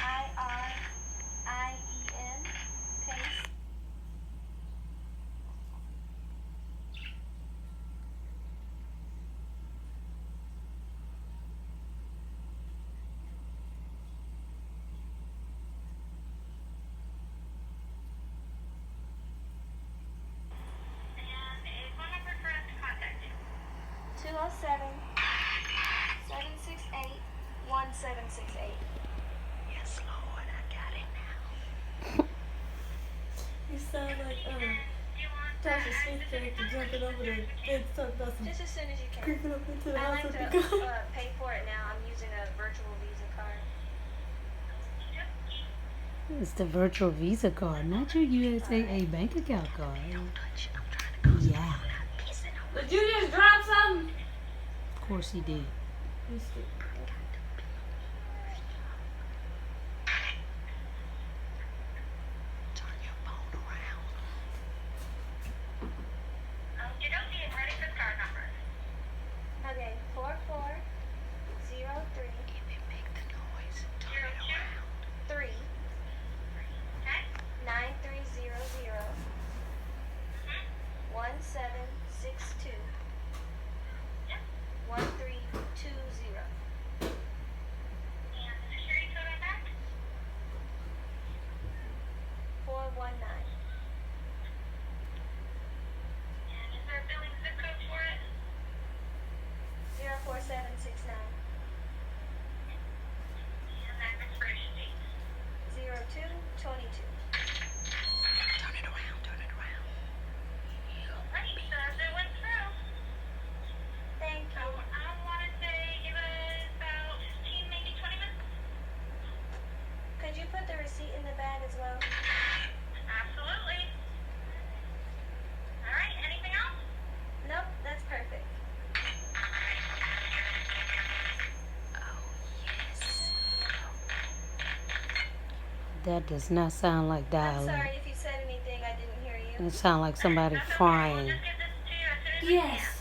paste. And a phone number for us to contact you. 207-768-1768. Yes, Lord, I got it now. You sound like Do you want Tasha Smith character jumping over the fence talking about some Just as soon as you can. creeping up into the I house like with to the gun. pay for it now. I'm using a virtual Visa card. It's the virtual Visa card, not your USAA bank account card. Touch it. I'm trying to close Yeah, I'm not pissing on Did you just drop something? of course he did. You stupid. Turn your phone around. Okie dokie, and ready for the card number. Okay, 4403 If it make the noise, turn it around. 3 Okay? 9300 1762 Yep. 1320. And the security code on that? 419. And is there a billing zip code for it? 04769. And that expiration date. 0222. Turn it around, turn it around. Alright, so it went through. Thank you. I want to say give us about 15, maybe 20 minutes. Could you put the receipt in the bag as well? Absolutely. Alright, anything else? Nope, that's perfect. Oh, yes. That does not sound like I'm dialing. sorry if you said anything I didn't hear you. It sounds like somebody That's okay. We'll frying. just get this to you as soon as we Yes. can.